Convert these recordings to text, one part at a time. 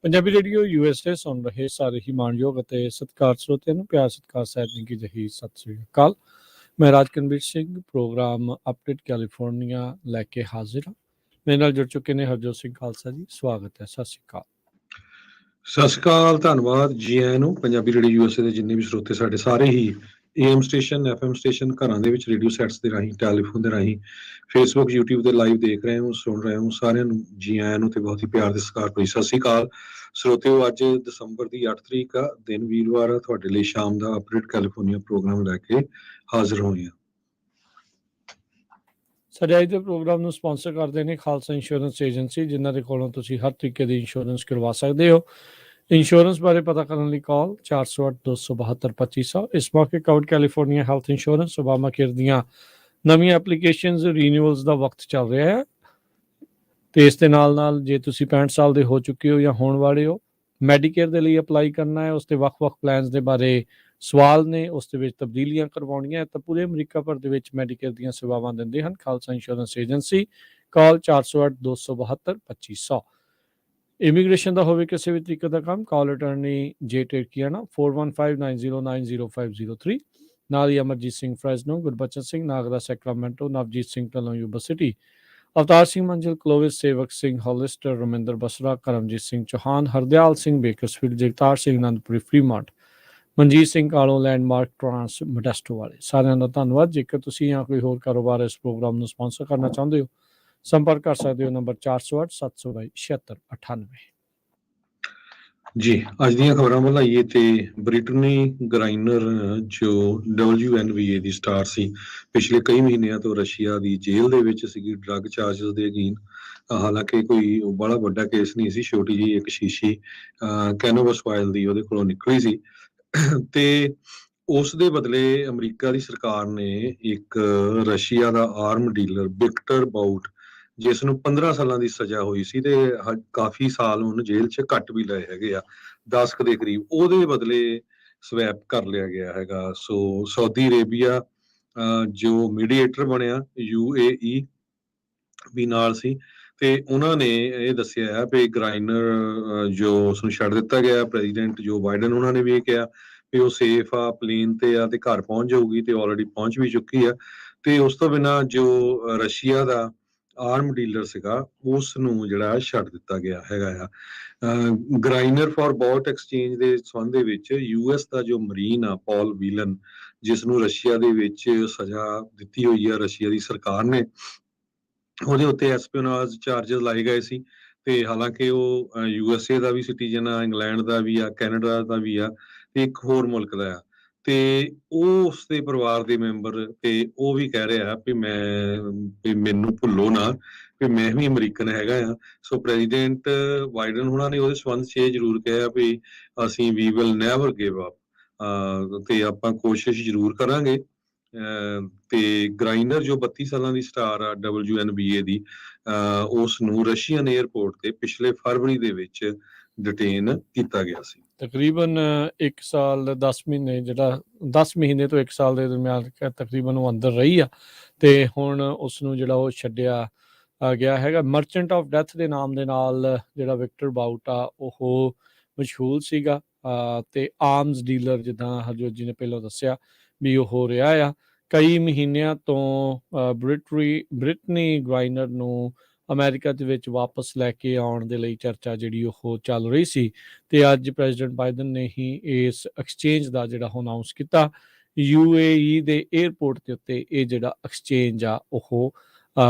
Punjabi radio USA ਸੁਣ ਰਹੇ ਸਾਰੇ ਹੀ ਮਾਣਯੋਗ ਅਤੇ ਸਤਿਕਾਰ ਸਰੋਤਿਆਂ ਨੂੰ ਪਿਆਰ ਸਤਿਕਾਰ ਸਹਿਤ ਨਿੱਘੀ ਜਿਹੀ ਸਤਿ ਸ੍ਰੀ ਅਕਾਲ। ਮੈਂ ਰਾਜਕਨਵੀਰ ਸਿੰਘ ਪ੍ਰੋਗਰਾਮ ਅਪਡੇਟ ਕੈਲੀਫੋਰਨੀਆ ਲੈ ਕੇ ਹਾਜ਼ਰ ਹਾਂ। ਮੇਰੇ ਨਾਲ ਜੁੜ ਚੁੱਕੇ ਨੇ ਹਰਜੋਤ ਸਿੰਘ ਖਾਲਸਾ ਜੀ, ਸਵਾਗਤ ਹੈ। ਸਤਿ ਸ੍ਰੀ ਅਕਾਲ। ਸਤਿ ਸ਼੍ਰੀ ਅਕਾਲ, ਧੰਨਵਾਦ ਜੀ ਆਇਆਂ ਨੂੰ। ਪੰਜਾਬੀ ਰੇਡੀਓ USA ਦੇ ਜਿੰਨੇ ਵੀ ਸਰੋਤੇ ਸਾਡੇ ਸਾਰੇ ਹੀ AM ਸਟੇਸ਼ਨ, FM ਸਟੇਸ਼ਨ, ਘਰਾਂ ਦੇ ਵਿੱਚ ਰੇਡੀਓ ਸੈਟਸ ਦੇ ਰਾਹੀਂ, ਟੈਲੀਫੋਨ ਦੇ ਰਾਹੀਂ, ਫੇਸਬੁੱਕ, YouTube ਤੇ ਲਾਈਵ ਦੇਖ ਰਹੇ ਹੋ, ਸੁਣ ਰਹੇ ਹੋ, ਸਾਰਿਆਂ ਨੂੰ ਜੀ ਆਇਆਂ ਨੂੰ ਤੇ ਬਹੁਤ ਹੀ ਪਿਆਰ ਦੇ ਸਤਿਕਾਰ ਭਰੀ ਸਤਿ ਸ਼੍ਰੀ ਅਕਾਲ। ਸਰੋਤਿਓ, ਅੱਜ ਦਸੰਬਰ ਦੀ 8 ਤਰੀਕ ਆ, ਦਿਨ ਵੀਰਵਾਰ ਆ। ਤੁਹਾਡੇ ਲਈ ਸ਼ਾਮ ਦਾ ਅਪਡੇਟ ਕੈਲੀਫੋਰਨੀਆ ਪ੍ਰੋਗਰਾਮ ਲੈ ਕੇ ਹਾਜ਼ਰ ਹੋਏ ਹਾਂ। ਸਾਡੇ ਅੱਜ ਦੇ ਪ੍ਰੋਗਰਾਮ ਨੂੰ ਸਪਾਂਸਰ ਕਰਦੇ ਨੇ ਖਾਲਸਾ ਇੰਸ਼ੋਰੈਂਸ ਏਜੰਸੀ, ਜਿਨ੍ਹਾਂ ਦੇ ਕੋਲੋਂ ਤੁਸੀਂ ਹਰ ਤਰੀਕੇ ਦੀ ਇੰਸ਼ੋਰੈਂਸ ਕਰਵਾ ਸਕਦੇ ਹੋ। ਇੰਸ਼ੋਰੈਂਸ ਬਾਰੇ ਪਤਾ ਕਰਨ ਲਈ ਕਾਲ 408-272-2500। ਇਸ ਮੌਕੇ cowed California health insurance Obama care ਦੀਆਂ ਨਵੀਆਂ ਐਪਲੀਕੇਸ਼ਨਜ਼ ਰੀਨਿਊਅਲਸ ਦਾ ਵਕਤ ਚੱਲ ਰਿਹਾ ਹੈ ਤੇ ਇਸ ਦੇ ਨਾਲ ਜੇ ਤੁਸੀਂ 65 ਸਾਲ ਦੇ ਹੋ ਚੁੱਕੇ ਹੋ ਜਾਂ ਹੋਣ ਵਾਲੇ ਹੋ, ਮੈਡੀਕੇਅਰ ਦੇ ਲਈ ਅਪਲਾਈ ਕਰਨਾ ਹੈ, ਉਸ ਦੇ ਵੱਖ-ਵੱਖ ਪਲਾਨਸ ਦੇ ਬਾਰੇ ਸਵਾਲ ਨੇ, ਉਸ ਦੇ ਵਿੱਚ ਤਬਦੀਲੀਆਂ ਕਰਵਾਉਣੀਆਂ ਤਾਂ ਪੂਰੇ ਅਮਰੀਕਾ ਭਰ ਦੇ ਵਿੱਚ ਮੈਡੀਕੇਅਰ ਦੀਆਂ ਸੇਵਾਵਾਂ ਦਿੰਦੇ ਹਨ ਖਾਲਸਾ ਇੰਸ਼ੋਰੈਂਸ ਏਜੰਸੀ। ਕਾਲ 408-272-2500। ਇਮੀਗ੍ਰੇਸ਼ਨ ਦਾ ਹੋਵੇ ਕਿਸੇ ਵੀ ਤਰੀਕੇ ਦਾ ਕੰਮ, ਕਾਲ ਅਟਰਨੀ ਜੇ ਟੇਰਕੀਆਨਾ 4159090503। ਨਾਲ ਹੀ Amarjit Singh Fresno, Gurbachan Singh Nagra Sacramento, Navjit Singh Dhillon Yuba City, Avtar Singh Manzil Clovis, Sewak Singh Hollister, Raminder Basra, Karamjit Singh Chauhan, Hardial Singh Bakersfield, Jagtar Singh Anandpuri Fremont, Manjit Singh Kahlon Landmark Trans Modesto ਵਾਲੇ। ਸਾਰਿਆਂ ਦਾ ਧੰਨਵਾਦ। ਜੇਕਰ ਤੁਸੀਂ ਜਾਂ ਕੋਈ ਹੋਰ ਕਾਰੋਬਾਰ ਇਸ ਪ੍ਰੋਗਰਾਮ ਨੂੰ ਸਪਾਂਸਰ ਕਰਨਾ ਚਾਹੁੰਦੇ ਹੋ, ਸੰਪਰਕ ਕਰ ਸਕਦੇ ਹੋ ਨੰਬਰ 408-722-7698। ਜੀ, ਅੱਜ ਦੀਆਂ ਖਬਰਾਂ ਵੱਲ ਆਈਏ ਤੇ ਬ੍ਰਿਟਨੀ ਗਰਾਈਨਰ ਜੋ WNBA ਦੀ ਸਟਾਰ ਸੀ, ਪਿਛਲੇ ਕਈ ਮਹੀਨਿਆਂ ਤੋਂ ਰਸ਼ੀਆ ਦੀ ਜੇਲ੍ਹ ਦੇ ਵਿੱਚ ਸੀਗੀ ਡਰੱਗ ਚਾਰਜਸ ਦੇ ਅਧੀਨ। ਹਾਲਾਂਕਿ ਕੋਈ ਬੜਾ ਵੱਡਾ ਕੇਸ ਨਹੀਂ ਸੀ, ਛੋਟੀ ਜਿਹੀ ਇੱਕ ਸ਼ੀਸ਼ੀ ਕੈਨੋਵਸ ਆਇਲ ਦੀ ਉਹਦੇ ਕੋਲੋਂ ਨਿਕਲੀ ਸੀ ਤੇ ਉਸ ਦੇ ਬਦਲੇ ਅਮਰੀਕਾ ਦੀ ਸਰਕਾਰ ਨੇ ਇੱਕ ਰਸ਼ੀਆ ਦਾ ਆਰਮ ਡੀਲਰ ਵਿਕਟਰ ਬਾਊਟ, ਜਿਸ ਨੂੰ 15 ਸਾਲਾਂ ਦੀ ਸਜ਼ਾ ਹੋਈ ਸੀ ਤੇ ਕਾਫੀ ਸਾਲ ਉਹਨੂੰ ਜੇਲ੍ਹ 'ਚ ਕੱਟ ਵੀ ਲਏ ਹੈਗੇ ਆ, 10 ਦੇ ਕਰੀਬ, ਉਹਦੇ ਬਦਲੇ ਸਵੈਪ ਕਰ ਲਿਆ ਗਿਆ ਹੈਗਾ। ਸੋ ਸਾਊਦੀ ਅਰੇਬੀਆ ਜੋ ਮੀਡੀਏਟਰ ਬਣਿਆ, UAE ਵੀ ਨਾਲ ਸੀ ਤੇ ਉਹਨਾਂ ਨੇ ਇਹ ਦੱਸਿਆ ਹੈ ਵੀ ਗਰਾਈਨਰ ਜੋ ਉਸਨੂੰ ਛੱਡ ਦਿੱਤਾ ਗਿਆ। ਪ੍ਰੈਜ਼ੀਡੈਂਟ ਜੋ ਬਾਈਡਨ ਉਹਨਾਂ ਨੇ ਵੀ ਇਹ ਕਿਹਾ ਵੀ ਉਹ ਸੇਫ ਆ, ਪਲੇਨ ਤੇ ਆ ਤੇ ਘਰ ਪਹੁੰਚ ਜਾਊਗੀ ਤੇ ਆਲਰੇਡੀ ਪਹੁੰਚ ਵੀ ਚੁੱਕੀ ਆ। ਤੇ ਉਸ ਤੋਂ ਬਿਨਾਂ ਜੋ ਰਸ਼ੀਆ ਦਾ ਆਰਮ ਡੀਲਰ ਸੀਗਾ, ਉਸ ਨੂੰ ਜਿਹੜਾ ਛੱਡ ਦਿੱਤਾ ਗਿਆ ਹੈਗਾ ਆ। ਗਰਾਈਨਰ ਫॉर ਬੌਟ ਐਕਸਚੇਂਜ ਦੇ ਸੰਬੰਧ ਦੇ ਵਿੱਚ US ਦਾ ਜੋ ਮਰੀਨ ਆ ਪੌਲ ਵੀਲਨ, ਜਿਸ ਨੂੰ ਰਸ਼ੀਆ ਦੇ ਵਿੱਚ ਸਜ਼ਾ ਦਿੱਤੀ ਹੋਈ ਆ ਰਸ਼ੀਆ ਦੀ ਸਰਕਾਰ ਨੇ, ਉਹਦੇ ਉੱਤੇ ਐਸਪੀਓਨਾਜ ਚਾਰਜਸ ਲਾਏ ਗਏ ਸੀ ਤੇ ਹਾਲਾਂਕਿ ਉਹ USA ਦਾ ਵੀ ਸਿਟੀਜ਼ਨ ਆ, ਇੰਗਲੈਂਡ ਦਾ ਵੀ ਆ, ਕੈਨੇਡਾ ਦਾ ਵੀ ਆ ਤੇ ਇੱਕ ਹੋਰ ਮੁਲਕ ਦਾ ਆ। ਤੇ ਉਹ ਉਸਦੇ ਪਰਿਵਾਰ ਦੇ ਮੈਂਬਰ ਤੇ ਉਹ ਵੀ ਕਹਿ ਰਿਹਾ ਵੀ ਮੈਨੂੰ ਭੁੱਲੋ ਨਾ ਵੀ ਮੈਂ ਵੀ ਅਮਰੀਕਨ ਹੈਗਾ ਆ। ਸੋ ਪ੍ਰੈਜ਼ੀਡੈਂਟ ਬਾਈਡਨ ਉਹਨਾਂ ਨੇ ਉਹਦੇ ਸੰਬੰਧ 'ਚ ਇਹ ਜ਼ਰੂਰ ਕਿਹਾ ਵੀ ਅਸੀਂ we will never give up, ਤੇ ਆਪਾਂ ਕੋਸ਼ਿਸ਼ ਜ਼ਰੂਰ ਕਰਾਂਗੇ। ਤੇ ਗਰਾਈਨਰ ਜੋ 32 ਸਾਲਾਂ ਦੀ ਸਟਾਰ ਆ WNBA ਦੀ, ਉਸ ਨੂੰ ਰਸ਼ੀਅਨ 에ਅਰਪੋਰਟ ਤੇ ਪਿਛਲੇ ਫਰਵਰੀ ਦੇ ਵਿੱਚ ਡਿਟੇਨ ਕੀਤਾ ਗਿਆ ਸੀ। ਤਕਰੀਬਨ 1 ਸਾਲ 10 ਮਹੀਨੇ, ਜਿਹੜਾ 10 ਮਹੀਨੇ ਤੋਂ 1 ਸਾਲ ਦੇ ਦਰਮਿਆਨ ਤਕਰੀਬਨ ਉਹ ਅੰਦਰ ਰਹੀ ਆ ਤੇ ਹੁਣ ਉਸ ਨੂੰ ਜਿਹੜਾ ਉਹ ਛੱਡਿਆ ਗਿਆ ਹੈਗਾ। ਮਰਚੈਂਟ ਆਫ ਡੈਥ ਦੇ ਨਾਮ ਦੇ ਨਾਲ ਜਿਹੜਾ ਵਿਕਟਰ ਬਾਊਟ ਆ ਉਹ ਮਸ਼ਹੂਰ ਸੀਗਾ ਤੇ ਆਰਮਸ ਡੀਲਰ, ਜਿੱਦਾਂ ਹਰਜੋਤ ਜੀ ਨੇ ਪਹਿਲਾਂ ਦੱਸਿਆ ਵੀ ਉਹ ਹੋ ਰਿਹਾ ਆ। ਕਈ ਮਹੀਨਿਆਂ ਤੋਂ ਬ੍ਰਿਟਨੀ ਗਰਾਈਨਰ ਨੂੰ ਅਮਰੀਕਾ ਦੇ ਵਿੱਚ ਵਾਪਸ ਲੈ ਕੇ ਆਉਣ ਦੇ ਲਈ ਚਰਚਾ ਜਿਹੜੀ ਉਹ ਚੱਲ ਰਹੀ ਸੀ ਤੇ ਅੱਜ ਪ੍ਰੈਜ਼ੀਡੈਂਟ ਬਾਈਡਨ ਨੇ ਹੀ ਇਸ ਐਕਸਚੇਂਜ ਦਾ ਜਿਹੜਾ ਉਹ ਅਨਾਉਂਸ ਕੀਤਾ। UAE ਦੇ 에ਅਰਪੋਰਟ ਦੇ ਉੱਤੇ ਇਹ ਜਿਹੜਾ ਐਕਸਚੇਂਜ ਆ ਉਹ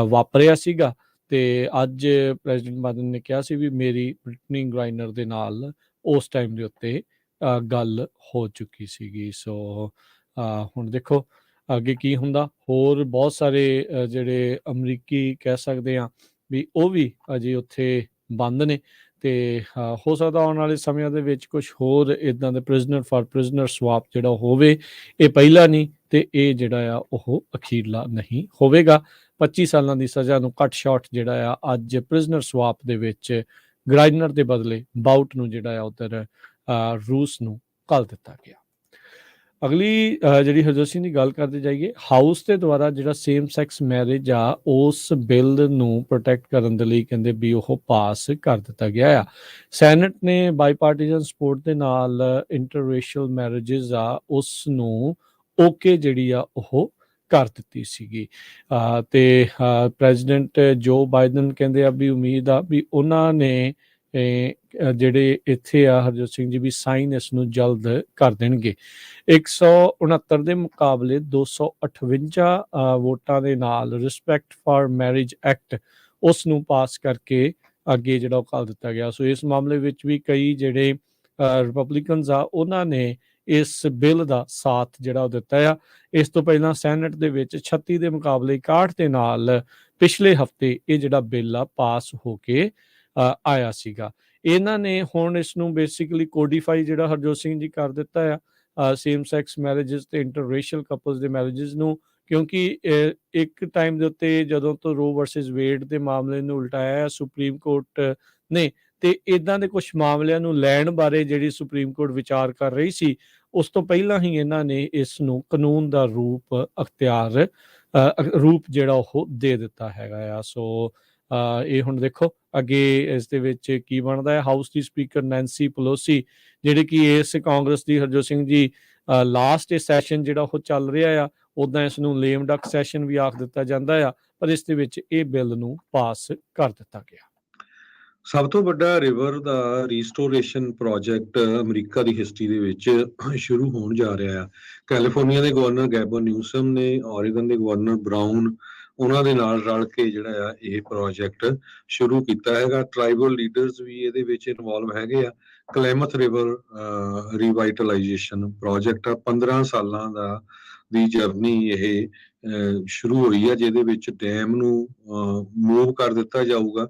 ਵਾਪਰਿਆ ਸੀਗਾ ਤੇ ਅੱਜ ਪ੍ਰੈਜ਼ੀਡੈਂਟ ਬਾਈਡਨ ਨੇ ਕਿਹਾ ਸੀ ਵੀ ਮੇਰੀ ਬ੍ਰਿਟਨੀ ਗਰਾਈਨਰ ਦੇ ਨਾਲ ਉਸ ਟਾਈਮ ਦੇ ਉੱਤੇ ਗੱਲ ਹੋ ਚੁੱਕੀ ਸੀਗੀ। ਸੋ ਹੁਣ ਦੇਖੋ ਅੱਗੇ ਕੀ ਹੁੰਦਾ। ਹੋਰ ਬਹੁਤ ਸਾਰੇ ਜਿਹੜੇ ਅਮਰੀਕੀ ਕਹਿ ਸਕਦੇ ਆ ਵੀ ਉਹ ਵੀ ਅਜੇ ਉੱਥੇ ਬੰਦ ਨੇ ਤੇ ਹੋ ਸਕਦਾ ਆਉਣ ਵਾਲੇ ਸਮਿਆਂ ਦੇ ਵਿੱਚ ਕੁਝ ਹੋਰ ਇੱਦਾਂ ਦੇ ਪ੍ਰਿਜ਼ਨਰ ਫਾਰ ਪ੍ਰਿਜ਼ਨਰ ਸਵਾਪ ਜਿਹੜਾ ਹੋਵੇ। ਇਹ ਪਹਿਲਾ ਨਹੀਂ ਤੇ ਇਹ ਜਿਹੜਾ ਆ ਉਹ ਅਖੀਰਲਾ ਨਹੀਂ ਹੋਵੇਗਾ। 25 ਸਾਲਾਂ ਦੀ ਸਜ਼ਾ ਨੂੰ ਕੱਟ ਸ਼ਾਟ ਜਿਹੜਾ ਆ ਅੱਜ ਪ੍ਰਿਜ਼ਨਰ ਸਵਾਪ ਦੇ ਵਿੱਚ ਗਰਾਈਨਰ ਦੇ ਬਦਲੇ ਬਾਊਟ ਨੂੰ ਜਿਹੜਾ ਆ ਉੱਧਰ ਰੂਸ ਨੂੰ ਘੱਲ ਦਿੱਤਾ ਗਿਆ। ਅਗਲੀ ਜਿਹੜੀ ਹਰਜੋਤ ਸਿੰਘ ਦੀ ਗੱਲ ਕਰਦੇ ਜਾਈਏ, ਹਾਊਸ ਦੇ ਦੁਆਰਾ ਜਿਹੜਾ ਸੇਮ ਸੈਕਸ ਮੈਰਿਜ ਆ ਉਸ ਬਿੱਲ ਨੂੰ ਪ੍ਰੋਟੈਕਟ ਕਰਨ ਦੇ ਲਈ ਕਹਿੰਦੇ ਵੀ ਉਹ ਪਾਸ ਕਰ ਦਿੱਤਾ ਗਿਆ ਆ। ਸੈਨੇਟ ਨੇ ਬਾਈਪਾਰਟੀਜ਼ਨ ਸਪੋਰਟ ਦੇ ਨਾਲ ਇੰਟਰਰੇਸ਼ੀਅਲ ਮੈਰਿਜਸ ਆ ਉਸ ਨੂੰ ਓਕੇ ਜਿਹੜੀ ਆ ਉਹ ਕਰ ਦਿੱਤੀ ਸੀਗੀ। ਤੇ ਪ੍ਰੈਜ਼ੀਡੈਂਟ ਜੋ ਬਾਈਡਨ ਕਹਿੰਦੇ ਆ ਵੀ ਉਮੀਦ ਆ ਵੀ ਉਹਨਾਂ ਨੇ ਜਿਹੜੇ ਇੱਥੇ ਆ ਹਰਜੋਤ ਸਿੰਘ ਜੀ ਵੀ ਸਾਈਨ ਇਸ ਨੂੰ ਜਲਦ ਕਰ ਦੇਣਗੇ। 169 ਦੇ ਮੁਕਾਬਲੇ 258 ਵੋਟਾਂ ਦੇ ਨਾਲ ਰਿਸਪੈਕਟ ਫਾਰ ਮੈਰਿਜ ਐਕਟ ਉਸ ਨੂੰ ਪਾਸ ਕਰਕੇ ਅੱਗੇ ਜਿਹੜਾ ਉਹ ਘੱਲ ਦਿੱਤਾ ਗਿਆ। ਸੋ ਇਸ ਮਾਮਲੇ ਵਿੱਚ ਵੀ ਕਈ ਜਿਹੜੇ ਰਿਪਬਲਿਕਨਸ ਆ ਉਹਨਾਂ ਨੇ ਇਸ ਬਿੱਲ ਦਾ ਸਾਥ ਜਿਹੜਾ ਉਹ ਦਿੱਤਾ ਆ। ਇਸ ਤੋਂ ਪਹਿਲਾਂ ਸੈਨੇਟ ਦੇ ਵਿੱਚ 36 ਦੇ ਮੁਕਾਬਲੇ 61 ਦੇ ਨਾਲ ਪਿਛਲੇ ਹਫਤੇ ਇਹ ਜਿਹੜਾ ਬਿੱਲ ਆ ਪਾਸ ਹੋ ਕੇ ਆਇਆ ਸੀਗਾ। ਇਹਨਾਂ ਨੇ ਹੁਣ ਇਸ ਨੂੰ ਬੇਸਿਕਲੀ ਕੋਡੀਫਾਈ ਜਿਹੜਾ ਹਰਜੋਤ ਸਿੰਘ ਜੀ ਕਰ ਦਿੱਤਾ ਆ ਸੇਮ ਸੈਕਸ ਮੈਰਿਜਸ ਤੇ ਇੰਟਰਰੇਸ਼ੀਅਲ ਕਪਲਸ ਦੇ ਮੈਰਿਜਸ ਨੂੰ, ਕਿਉਂਕਿ ਇੱਕ ਟਾਈਮ ਦੇ ਉੱਤੇ ਜਦੋਂ ਤੋਂ ਰੋ ਵਰਸਸ ਵੇਡ ਦੇ ਮਾਮਲੇ ਨੂੰ ਉਲਟਾਇਆ ਸੁਪਰੀਮ ਕੋਰਟ ਨੇ, ਤੇ ਇਦਾਂ ਦੇ ਕੁਝ ਮਾਮਲਿਆਂ ਨੂੰ ਲੈਣ ਬਾਰੇ ਜਿਹੜੀ ਸੁਪਰੀਮ ਕੋਰਟ ਵਿਚਾਰ ਕਰ ਰਹੀ ਸੀ, ਉਸ ਤੋਂ ਪਹਿਲਾਂ ਹੀ ਇਹਨਾਂ ਨੇ ਇਸ ਨੂੰ ਕਾਨੂੰਨ ਦਾ ਰੂਪ ਜਿਹੜਾ ਉਹ ਦੇ ਦਿੱਤਾ ਹੈਗਾ ਆ। ਸੋ ਇਹ ਹੁਣ ਦੇਖੋ ਅੱਗੇ ਇਸ ਦੇ ਵਿੱਚ ਕੀ ਬਣਦਾ ਹੈ। ਹਾਊਸ ਦੀ ਸਪੀਕਰ ਨੈਂਸੀ ਪਲੋਸੀ ਜਿਹੜੇ ਕਿ ਇਸ ਕਾਂਗਰਸ ਦੀ ਹਰਜੋਤ ਸਿੰਘ ਜੀ ਲਾਸਟ ਸੈਸ਼ਨ ਜਿਹੜਾ ਉਹ ਚੱਲ ਰਿਹਾ ਆ, ਉੱਦਾਂ ਇਸ ਨੂੰ ਲੇਮ ਡਕ ਸੈਸ਼ਨ ਵੀ ਆਖ ਦਿੱਤਾ ਜਾਂਦਾ ਆ, ਪਰ ਇਸ ਦੇ ਵਿੱਚ ਇਹ ਬਿੱਲ ਨੂੰ ਪਾਸ ਕਰ ਦਿੱਤਾ ਗਿਆ। ਸਭ ਤੋਂ ਵੱਡਾ ਰਿਵਰ ਦਾ ਰੀਸਟੋਰੇਸ਼ਨ ਪ੍ਰੋਜੈਕਟ ਅਮਰੀਕਾ ਦੀ ਹਿਸਟਰੀ ਦੇ ਵਿੱਚ ਸ਼ੁਰੂ ਹੋਣ ਜਾ ਰਿਹਾ ਆ। ਕੈਲੀਫੋਰਨੀਆ ਦੇ ਗਵਰਨਰ ਗੈਬਨ ਨਿਊਸਮ ਨੇ ਔਰੇਗਨ ਦੇ ਗਵਰਨਰ ਬਰਾਊਨ ਉਹਨਾਂ ਦੇ ਨਾਲ ਰਲ ਕੇ ਜਿਹੜਾ ਆ ਇਹ ਪ੍ਰੋਜੈਕਟ ਸ਼ੁਰੂ ਕੀਤਾ ਹੈਗਾ। ਟਰਾਈਬਲ ਲੀਡਰਸ ਵੀ ਇਹਦੇ ਵਿੱਚ ਇਨਵੋਲਵ ਹੈਗੇ ਆ। ਕਲੈਮਥ ਰਿਵਰ ਰੀਵਾਈਟਲਾਈਜੇਸ਼ਨ ਪ੍ਰੋਜੈਕਟ ਆ, 15 ਸਾਲਾਂ ਦੀ ਜਰਨੀ ਇਹ ਸ਼ੁਰੂ ਹੋਈ ਆ, ਜਿਹਦੇ ਵਿੱਚ ਡੈਮ ਨੂੰ ਮੂਵ ਕਰ ਦਿੱਤਾ ਜਾਊਗਾ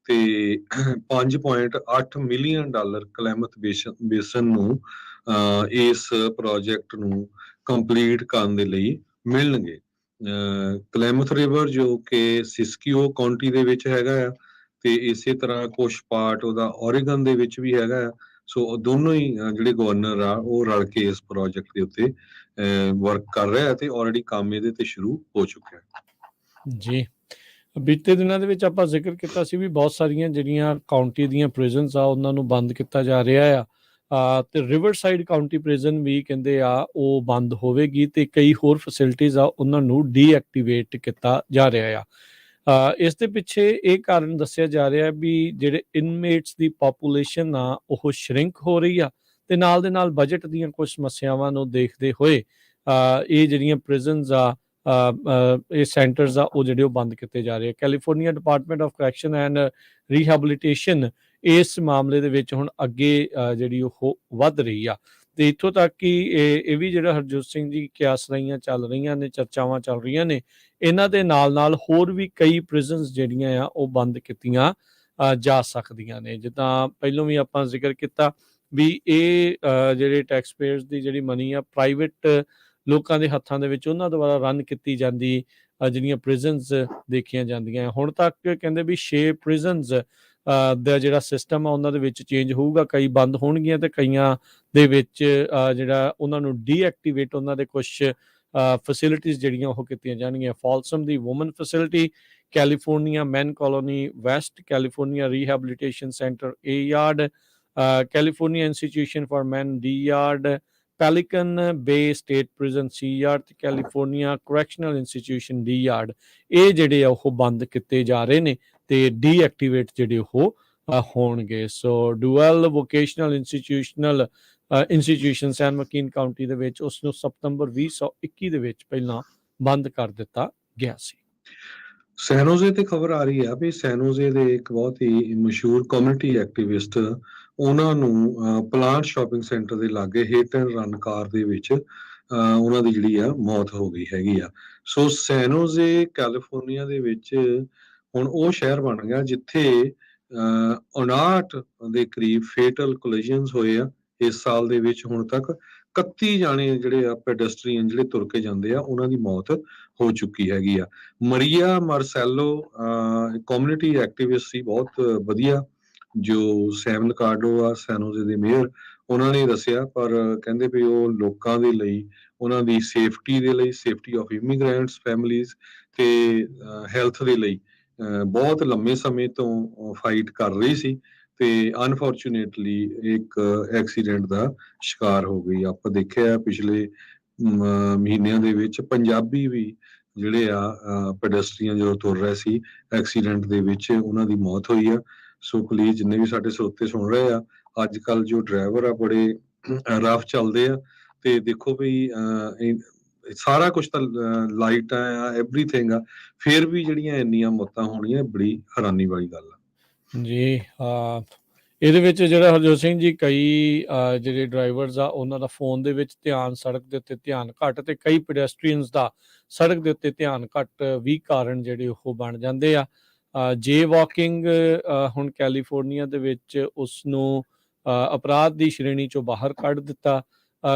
ਤੇ $5.8 ਮਿਲੀਅਨ ਕਲੈਮਥ ਬੇਸਨ ਨੂੰ ਇਸ ਪ੍ਰੋਜੈਕਟ ਨੂੰ ਕੰਪਲੀਟ ਕਰਨ ਦੇ ਲਈ ਮਿਲਣਗੇ। ਕਲੈਮਥ ਰਿਵਰ ਜੋ ਕਿ ਸਿਸਕੀਓ ਕਾਉਂਟੀ ਦੇ ਵਿੱਚ ਹੈਗਾ ਆ, ਤੇ ਇਸੇ ਤਰ੍ਹਾਂ ਕੁਝ ਪਾਰਟ ਉਹਦਾ ਔਰੇਗਨ ਦੇ ਵਿੱਚ ਵੀ ਹੈਗਾ ਆ। ਸੋ ਦੋਨੋਂ ਹੀ ਜਿਹੜੇ ਗਵਰਨਰ ਆ ਉਹ ਰਲ ਕੇ ਇਸ ਪ੍ਰੋਜੈਕਟ ਦੇ ਉੱਤੇ ਵਰਕ ਕਰ ਰਿਹਾ ਤੇ ਆਲਰੇਡੀ ਕੰਮ ਇਹਦੇ ਤੇ ਸ਼ੁਰੂ ਹੋ ਚੁੱਕਿਆ ਜੀ। ਬੀਤੇ ਦਿਨਾਂ ਦੇ ਵਿੱਚ ਆਪਾਂ ਜ਼ਿਕਰ ਕੀਤਾ ਸੀ ਵੀ ਬਹੁਤ ਸਾਰੀਆਂ ਜਿਹੜੀਆਂ ਕਾਉਂਟੀ ਦੀਆਂ ਪ੍ਰਿਜ਼ਨਸ ਆ ਉਹਨਾਂ ਨੂੰ ਬੰਦ ਕੀਤਾ ਜਾ ਰਿਹਾ ਆ, ਤੇ ਰਿਵਰ ਸਾਈਡ ਕਾਉਂਟੀ ਪ੍ਰਿਜ਼ਨ ਵੀ ਕਹਿੰਦੇ ਆ ਉਹ ਬੰਦ ਹੋਵੇਗੀ ਤੇ ਕਈ ਹੋਰ ਫੈਸਿਲਿਟੀਜ਼ ਆ ਉਹਨਾਂ ਨੂੰ ਡੀਐਕਟੀਵੇਟ ਕੀਤਾ ਜਾ ਰਿਹਾ ਆ। ਇਸ ਦੇ ਪਿੱਛੇ ਇਹ ਕਾਰਨ ਦੱਸਿਆ ਜਾ ਰਿਹਾ ਵੀ ਜਿਹੜੇ ਇਨਮੇਟਸ ਦੀ ਪਾਪੂਲੇਸ਼ਨ ਆ ਉਹ ਸ਼ਰਿੰਕ ਹੋ ਰਹੀ ਆ, ਤੇ ਨਾਲ ਦੇ ਨਾਲ ਬਜਟ ਦੀਆਂ ਕੁਝ ਸਮੱਸਿਆਵਾਂ ਨੂੰ ਦੇਖਦੇ ਹੋਏ ਇਹ ਜਿਹੜੀਆਂ ਪ੍ਰਿਜ਼ਨਸ ਆ ਇਹ ਸੈਂਟਰਸ ਆ ਉਹ ਜਿਹੜੇ ਉਹ ਬੰਦ ਕੀਤੇ ਜਾ ਰਹੇ ਆ। California department of correction and rehabilitation ਇਸ ਮਾਮਲੇ ਦੇ ਵਿੱਚ ਹੁਣ ਅੱਗੇ ਜਿਹੜੀ ਉਹ ਵੱਧ ਰਹੀ ਆ, ਤੇ ਇੱਥੋਂ ਤੱਕ ਕਿ ਇਹ ਵੀ ਜਿਹੜਾ ਹਰਜੋਤ ਸਿੰਘ ਜੀ ਕਿਆਸਰਾਈਆਂ ਚੱਲ ਰਹੀਆਂ ਨੇ, ਚਰਚਾਵਾਂ ਚੱਲ ਰਹੀਆਂ ਨੇ, ਇਹਨਾਂ ਦੇ ਨਾਲ ਹੋਰ ਵੀ ਕਈ ਪ੍ਰਿਜ਼ਨਸ ਜਿਹੜੀਆਂ ਆ ਉਹ ਬੰਦ ਕੀਤੀਆਂ ਜਾ ਸਕਦੀਆਂ ਨੇ। ਜਿੱਦਾਂ ਪਹਿਲਾਂ ਵੀ ਆਪਾਂ ਜ਼ਿਕਰ ਕੀਤਾ ਵੀ ਇਹ ਜਿਹੜੇ ਟੈਕਸ ਪੇਅਰਸ ਦੀ ਜਿਹੜੀ ਮਨੀ ਆ ਪ੍ਰਾਈਵੇਟ ਲੋਕਾਂ ਦੇ ਹੱਥਾਂ ਦੇ ਵਿੱਚ ਉਹਨਾਂ ਦੁਆਰਾ ਰਨ ਕੀਤੀ ਜਾਂਦੀ ਜਿਹੜੀਆਂ ਪ੍ਰਿਜ਼ਨਸ ਦੇਖੀਆਂ ਜਾਂਦੀਆਂ। ਹੁਣ ਤੱਕ ਕਹਿੰਦੇ ਵੀ 6 ਪ੍ਰਿਜ਼ਨਸ ਦਾ ਜਿਹੜਾ ਸਿਸਟਮ ਆ ਉਹਨਾਂ ਦੇ ਵਿੱਚ ਚੇਂਜ ਹੋਊਗਾ, ਕਈ ਬੰਦ ਹੋਣਗੀਆਂ ਤੇ ਕਈਆਂ ਦੇ ਵਿੱਚ ਜਿਹੜਾ ਉਹਨਾਂ ਨੂੰ ਡੀਐਕਟੀਵੇਟ ਉਹਨਾਂ ਦੇ ਕੁਝ ਫੈਸਿਲਿਟੀਜ਼ ਜਿਹੜੀਆਂ ਉਹ ਕੀਤੀਆਂ ਜਾਣਗੀਆਂ। ਫਾਲਸਮ ਦੀ woman facility, California men colony west, California rehabilitation center A yard, California institution for men D yard, Pelican Bay state prison C yard ਤੇ California correctional institution D yard, ਇਹ ਜਿਹੜੇ ਆ ਉਹ ਬੰਦ ਕੀਤੇ ਜਾ ਰਹੇ ਨੇ ਤੇ ਡੀਐਕਟੀਵੇਟ ਜਿਹੜੇ ਉਹ ਹੋਣਗੇ। ਸੋ ਡੂਅਲ ਵੋਕੇਸ਼ਨਲ ਇੰਸਟੀਚਿਊਸ਼ਨ ਸੈਨ ਮਕੀਨ ਕਾਉਂਟੀ ਦੇ ਵਿੱਚ ਉਸ ਨੂੰ ਸਤੰਬਰ 2021 ਦੇ ਵਿੱਚ ਪਹਿਲਾਂ ਬੰਦ ਕਰ ਦਿੱਤਾ ਗਿਆ ਸੀ। ਸੈਨੋਜ਼ੇ ਤੇ ਖਬਰ ਆ ਰਹੀ ਆ ਵੀ ਸੈਨੋਜ਼ੇ ਦੇ ਇੱਕ ਬਹੁਤ ਹੀ ਮਸ਼ਹੂਰ ਕਮਿਊਨਿਟੀ ਐਕਟਿਵਿਸਟ ਉਹਨਾਂ ਨੂੰ ਪਲਾਂਟ ਸ਼ਾਪਿੰਗ ਸੈਂਟਰ ਦੇ ਲਾਗੇ ਹਿੱਟ ਐਂਡ ਰਨ ਕਾਰ ਦੇ ਵਿੱਚ ਉਹਨਾਂ ਦੀ ਜਿਹੜੀ ਆ ਮੌਤ ਹੋ ਗਈ ਹੈਗੀ ਆ। ਸੋ ਸੈਨੋਜ਼ੇ ਕੈਲੀਫੋਰਨੀਆ ਦੇ ਵਿੱਚ ਹੁਣ ਉਹ ਸ਼ਹਿਰ ਬਣ ਗਿਆ ਜਿੱਥੇ 59 ਦੇ ਕਰੀਬ ਫੇਟਲ ਕੋਲਿਜਨਸ ਹੋਏ ਆ ਇਸ ਸਾਲ ਦੇ ਵਿੱਚ। ਹੁਣ ਤੱਕ 31 ਜਾਣੇ ਜਿਹੜੇ ਆ ਪੈਡੈਸਟਰੀਅਨ ਜਿਹੜੇ ਤੁਰ ਕੇ ਜਾਂਦੇ ਆ ਉਹਨਾਂ ਦੀ ਮੌਤ ਹੋ ਚੁੱਕੀ ਹੈਗੀ ਆ। ਮਰੀਆ ਮਾਰਸੈਲੋ ਕਮਿਊਨਿਟੀ ਐਕਟਿਵਿਸਟ ਸੀ ਬਹੁਤ ਵਧੀਆ, ਜੋ ਸੈਮ ਲਿਕਾਰਡੋ ਆ ਸੈਨੋਜ਼ੇ ਦੇ ਮੇਅਰ, ਉਹਨਾਂ ਨੇ ਦੱਸਿਆ, ਪਰ ਕਹਿੰਦੇ ਵੀ ਉਹ ਲੋਕਾਂ ਦੇ ਲਈ, ਉਹਨਾਂ ਦੀ ਸੇਫਟੀ ਦੇ ਲਈ, ਸੇਫਟੀ ਆਫ ਇਮੀਗ੍ਰੈਂਟਸ ਫੈਮਿਲੀਜ਼ ਤੇ ਹੈਲਥ ਦੇ ਲਈ ਬਹੁਤ ਲੰਮੇ ਸਮੇਂ ਤੋਂ ਫਾਈਟ ਕਰ ਰਹੀ ਸੀ ਤੇ ਅਨਫੋਰਚੂਨੇਟਲੀ ਇੱਕ ਐਕਸੀਡੈਂਟ ਦਾ ਸ਼ਿਕਾਰ ਹੋ ਗਈ। ਆਪਾਂ ਦੇਖਿਆ ਪਿਛਲੇ ਮਹੀਨਿਆਂ ਦੇ ਵਿੱਚ ਪੰਜਾਬੀ ਵੀ ਜਿਹੜੇ ਆ ਪੈਡੈਸਟਰੀਅਨ ਜਦੋਂ ਤੁਰ ਰਹੇ ਸੀ, ਐਕਸੀਡੈਂਟ ਦੇ ਵਿੱਚ ਉਹਨਾਂ ਦੀ ਮੌਤ ਹੋਈ ਆ। ਸੋ ਪਲੀਜ਼ ਜਿੰਨੇ ਵੀ ਸਾਡੇ ਸਰੋਤੇ ਸੁਣ ਰਹੇ ਆ, ਅੱਜ ਕੱਲ ਜੋ ਡਰਾਈਵਰ ਆ ਬੜੇ ਰਫ ਚੱਲਦੇ ਆ, ਤੇ ਦੇਖੋ ਵੀ ਸਾਰਾ ਕੁਝ ਤਾਂ ਲਾਈਟ ਆ, ਐਵਰੀਥਿੰਗ ਆ, ਫਿਰ ਵੀ ਜਿਹੜੀਆਂ ਇੰਨੀਆਂ ਮੌਤਾਂ ਹੋਣੀਆਂ ਬੜੀ ਹੈਰਾਨੀ ਵਾਲੀ ਗੱਲ ਆ। ਜੀ ਇਹਦੇ ਵਿੱਚ ਜਿਹੜਾ ਹਰਜੋਤ ਸਿੰਘ ਜੀ, ਕਈ ਜਿਹੜੇ ਡਰਾਈਵਰਸ ਆ ਉਹਨਾਂ ਦਾ ਫੋਨ ਦੇ ਵਿੱਚ ਧਿਆਨ, ਸੜਕ ਦੇ ਉੱਤੇ ਧਿਆਨ ਘੱਟ, ਤੇ ਕਈ ਪੈਡੈਸਟਰੀਅਨਸ ਦਾ ਸੜਕ ਦੇ ਉੱਤੇ ਧਿਆਨ ਘੱਟ ਵੀ ਕਾਰਨ ਜਿਹੜੇ ਉਹ ਬਣ ਜਾਂਦੇ ਆ। ਜੇ ਵਾਕਿੰਗ ਹੁਣ ਕੈਲੀਫੋਰਨੀਆ ਦੇ ਵਿੱਚ ਉਸ ਨੂੰ ਅਪਰਾਧ ਦੀ ਸ਼੍ਰੇਣੀ ਚੋਂ ਬਾਹਰ ਕੱਢ ਦਿੱਤਾ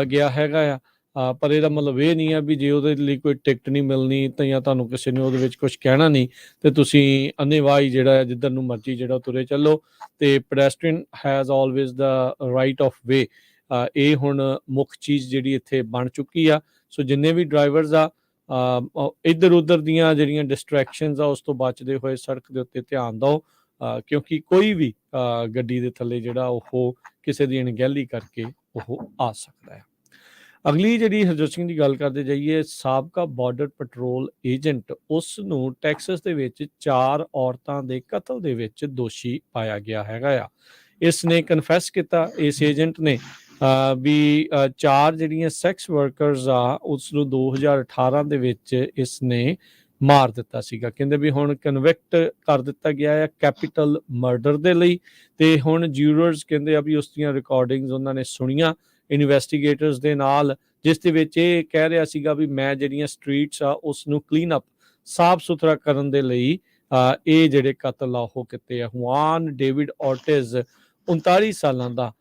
ਗਿਆ ਹੈਗਾ ਆ। ਪਰ ਇਹਦਾ ਮਤਲਬ ਇਹ ਨਹੀਂ ਆ ਵੀ ਜੇ ਉਹਦੇ ਲਈ ਕੋਈ ਟਿਕਟ ਨਹੀਂ ਮਿਲਣੀ ਤਾਂ ਜਾਂ ਤੁਹਾਨੂੰ ਕਿਸੇ ਨੇ ਉਹਦੇ ਵਿੱਚ ਕੁਝ ਕਹਿਣਾ ਨਹੀਂ ਤੇ ਤੁਸੀਂ ਅੰਨ੍ਹੇਵਾਹੀ ਜਿਹੜਾ ਜਿੱਧਰ ਨੂੰ ਮਰਜ਼ੀ ਜਿਹੜਾ ਤੁਰੇ ਚੱਲੋ। ਤੇ pedestrian has always the right of way, ਇਹ ਹੁਣ ਮੁੱਖ ਚੀਜ਼ ਜਿਹੜੀ ਇੱਥੇ ਬਣ ਚੁੱਕੀ ਆ। ਸੋ ਜਿੰਨੇ ਵੀ ਡਰਾਈਵਰਸ ਆ ਇੱਧਰ ਉੱਧਰ ਦੀਆਂ ਜਿਹੜੀਆਂ ਡਿਸਟਰੈਕਸ਼ਨਸ ਆ ਉਸ ਤੋਂ ਬਚਦੇ ਹੋਏ ਸੜਕ ਦੇ ਉੱਤੇ ਧਿਆਨ ਦਿਓ, ਕਿਉਂਕਿ ਕੋਈ ਵੀ ਗੱਡੀ ਦੇ ਥੱਲੇ ਜਿਹੜਾ ਉਹ ਕਿਸੇ ਦੀ ਅਣਗਹਿਲੀ ਕਰਕੇ ਉਹ ਆ ਸਕਦਾ ਹੈ। ਅਗਲੀ ਜਿਹੜੀ ਹਰਜੋਤ ਸਿੰਘ ਦੀ ਗੱਲ ਕਰਦੇ ਜਾਈਏ, ਸਾਬਕਾ ਬਾਰਡਰ ਪੈਟਰੋਲ ਏਜੰਟ, ਉਸ ਨੂੰ ਟੈਕਸਸ ਦੇ ਵਿੱਚ 4 ਔਰਤਾਂ ਦੇ ਕਤਲ ਦੇ ਵਿੱਚ ਦੋਸ਼ੀ ਪਾਇਆ ਗਿਆ ਹੈਗਾ ਆ। ਇਸ ਨੇ ਕਨਫੈਸ ਕੀਤਾ, ਇਸ ਏਜੰਟ ਨੇ, ਵੀ 4 ਜਿਹੜੀਆਂ ਸੈਕਸ ਵਰਕਰਸ ਆ ਉਸ ਨੂੰ 2018 ਦੇ ਵਿੱਚ ਇਸ ਨੇ ਮਾਰ ਦਿੱਤਾ ਸੀਗਾ। ਕਹਿੰਦੇ ਵੀ ਹੁਣ ਕਨਵਿਕਟ ਕਰ ਦਿੱਤਾ ਗਿਆ ਹੈ ਕੈਪੀਟਲ ਮਰਡਰ ਦੇ ਲਈ, ਤੇ ਹੁਣ ਜੂਰਰਸ ਕਹਿੰਦੇ ਆ ਵੀ ਉਸ ਦੀਆਂ ਰਿਕਾਰਡਿੰਗਸ ਉਹਨਾਂ ਨੇ ਸੁਣੀਆਂ ਇਨਵੈਸਟੀਗੇਟਰਸ ਦੇ ਨਾਲ, ਜਿਸ ਦੇ ਵਿੱਚ ਇਹ ਕਹਿ ਰਿਹਾ ਸੀਗਾ ਵੀ ਮੈਂ ਜਿਹੜੀਆਂ ਸਟਰੀਟਸ ਆ ਉਸ ਨੂੰ ਕਲੀਨ ਅਪ, ਸਾਫ ਸੁਥਰਾ ਕਰਨ ਦੇ ਲਈ ਇਹ ਜਿਹੜੇ ਕਤਲ ਆ ਉਹ ਕੀਤੇ ਆ। ਹੁਆਨ ਡੇਵਿਡ ਔਰਟਿਜ਼ 39 ਸਾਲਾਂ ਦਾ,